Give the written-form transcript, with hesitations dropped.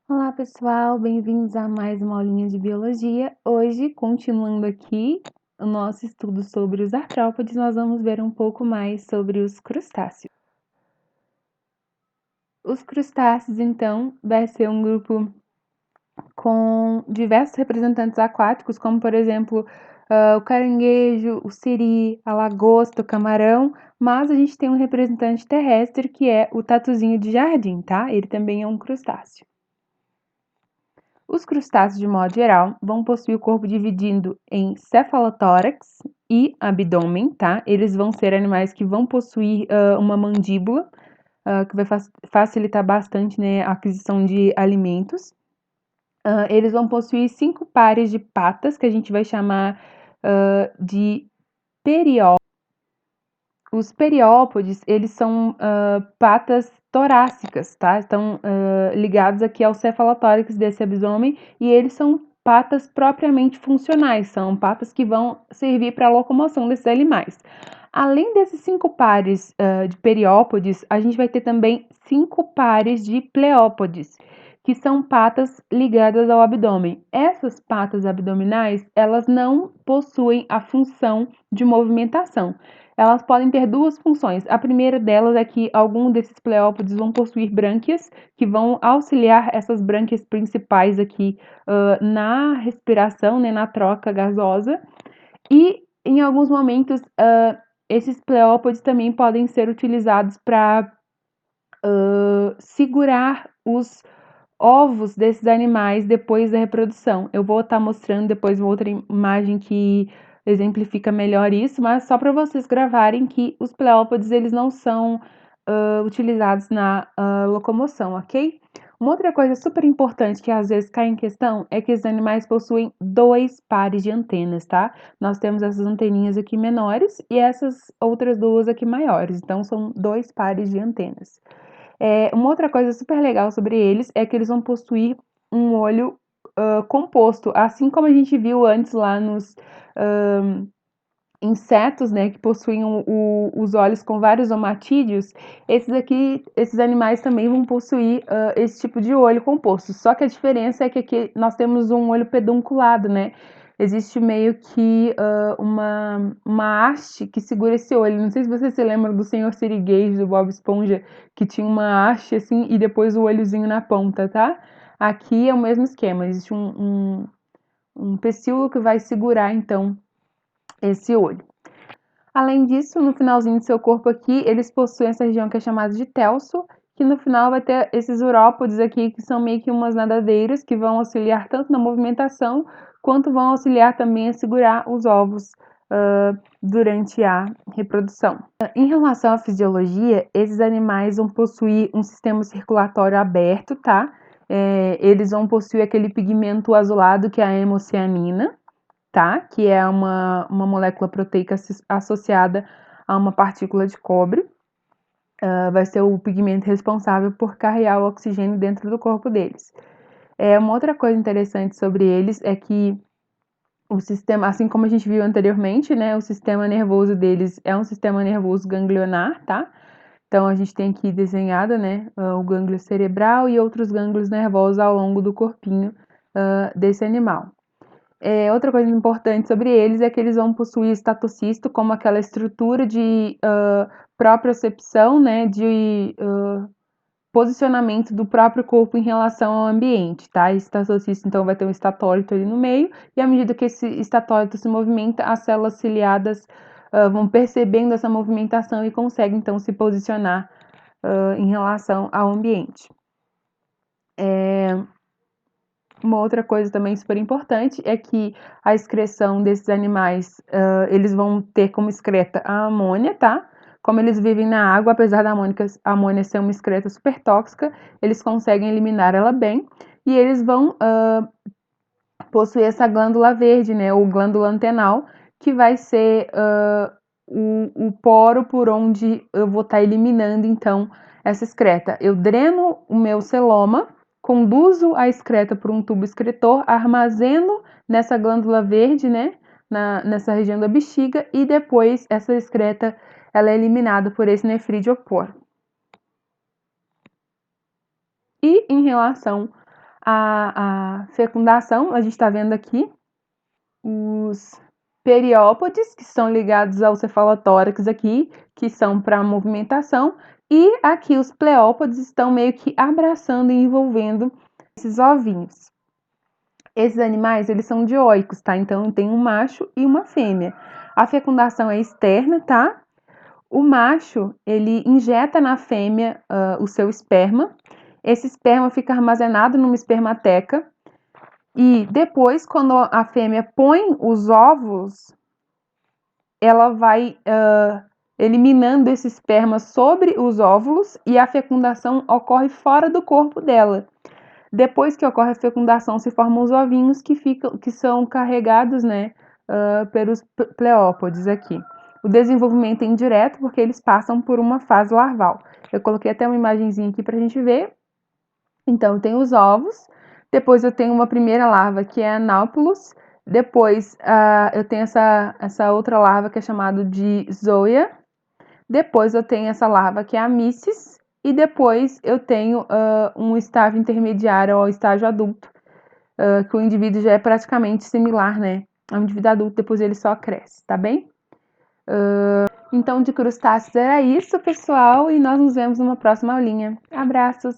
Olá pessoal, bem-vindos a mais uma aulinha de biologia. Hoje, continuando aqui o nosso estudo sobre os artrópodes, nós vamos ver um pouco mais sobre os crustáceos. Os crustáceos, então, vai ser um grupo com diversos representantes aquáticos, como por exemplo, o caranguejo, o siri, a lagosta, o camarão, mas a gente tem um representante terrestre que é o tatuzinho de jardim, tá? Ele também é um crustáceo. Os crustáceos, de modo geral, vão possuir o corpo dividido em cefalotórax e abdômen, tá? Eles vão ser animais que vão possuir uma mandíbula, que vai facilitar bastante, né, a aquisição de alimentos. Eles vão possuir 5 pares de patas, que a gente vai chamar de periópodes. Os periópodes, eles são patas torácicas, tá? Estão ligados aqui ao cefalotórax desse abdômen e eles são patas propriamente funcionais, são patas que vão servir para a locomoção desses animais. Além desses 5 pares de periópodes, a gente vai ter também 5 pares de pleópodes, que são patas ligadas ao abdômen. Essas patas abdominais, elas não possuem a função de movimentação. Elas podem ter duas funções. A primeira delas é que algum desses pleópodes vão possuir brânquias, que vão auxiliar essas brânquias principais aqui na respiração, né, na troca gasosa. E em alguns momentos, esses pleópodes também podem ser utilizados para segurar os ovos desses animais depois da reprodução. Eu vou estar mostrando depois uma outra imagem que exemplifica melhor isso, mas só para vocês gravarem que os pleópodes eles não são utilizados na locomoção, ok? Uma outra coisa super importante que às vezes cai em questão é que os animais possuem 2 pares de antenas, tá? Nós temos essas anteninhas aqui menores e essas outras duas aqui maiores, então são 2 pares de antenas. Uma outra coisa super legal sobre eles é que eles vão possuir um olho composto, assim como a gente viu antes lá nos insetos, né, que possuem os olhos com vários omatídeos. Esses animais também vão possuir esse tipo de olho composto. Só que a diferença é que aqui nós temos um olho pedunculado, né? Existe meio que uma haste que segura esse olho. Não sei se você se lembra do Senhor Sirigueijo, do Bob Esponja, que tinha uma haste assim e depois o olhozinho na ponta, tá? Aqui é o mesmo esquema. Existe um pecíolo que vai segurar, então, esse olho. Além disso, no finalzinho do seu corpo aqui, eles possuem essa região que é chamada de telso, que no final vai ter esses urópodes aqui, que são meio que umas nadadeiras, que vão auxiliar tanto na movimentação, quanto vão auxiliar também a segurar os ovos durante a reprodução. Em relação à fisiologia, esses animais vão possuir um sistema circulatório aberto, tá? Eles vão possuir aquele pigmento azulado que é a hemocianina, tá? Que é uma molécula proteica associada a uma partícula de cobre. Vai ser o pigmento responsável por carregar o oxigênio dentro do corpo deles. Uma outra coisa interessante sobre eles é que o sistema, assim como a gente viu anteriormente, né? O sistema nervoso deles é um sistema nervoso ganglionar, tá? Então a gente tem aqui desenhado, né? O gânglio cerebral e outros gânglios nervosos ao longo do corpinho desse animal. Outra coisa importante sobre eles é que eles vão possuir estatocisto como aquela estrutura de propriocepção, né, de posicionamento do próprio corpo em relação ao ambiente, tá? Esse estatocisto, então, vai ter um estatólito ali no meio, e à medida que esse estatólito se movimenta, as células ciliadas vão percebendo essa movimentação e conseguem, então, se posicionar em relação ao ambiente. Uma outra coisa também super importante é que a excreção desses animais, eles vão ter como excreta a amônia, tá? Como eles vivem na água, apesar da amônia ser uma excreta super tóxica, eles conseguem eliminar ela bem e eles vão possuir essa glândula verde, né? Ou glândula antenal, que vai ser o poro por onde eu vou estar eliminando, então, essa excreta. Eu dreno o meu celoma, conduzo a excreta por um tubo excretor, armazeno nessa glândula verde, né, nessa região da bexiga, e depois essa excreta ela é eliminada por esse nefrídeo poro. E em relação a fecundação, a gente está vendo aqui os periópodes, que são ligados ao cefalotórax aqui, que são para movimentação, e aqui os pleópodes estão meio que abraçando e envolvendo esses ovinhos. Esses animais, eles são dioicos, tá? Então, tem um macho e uma fêmea. A fecundação é externa, tá? O macho, ele injeta na fêmea o seu esperma. Esse esperma fica armazenado numa espermateca. E depois, quando a fêmea põe os ovos, ela vai eliminando esse esperma sobre os óvulos e a fecundação ocorre fora do corpo dela. Depois que ocorre a fecundação, se formam os ovinhos que são carregados, né, pelos pleópodes aqui. O desenvolvimento é indireto porque eles passam por uma fase larval. Eu coloquei até uma imagenzinha aqui para a gente ver. Então, tem os ovos, depois eu tenho uma primeira larva que é a anápolis, depois eu tenho essa outra larva que é chamada de zoea, depois eu tenho essa larva que é a mysis, e depois eu tenho um estágio intermediário ao estágio adulto, que o indivíduo já é praticamente similar, né, ao indivíduo adulto, depois ele só cresce, tá bem? Então, de crustáceos era isso, pessoal, e nós nos vemos numa próxima aulinha. Abraços!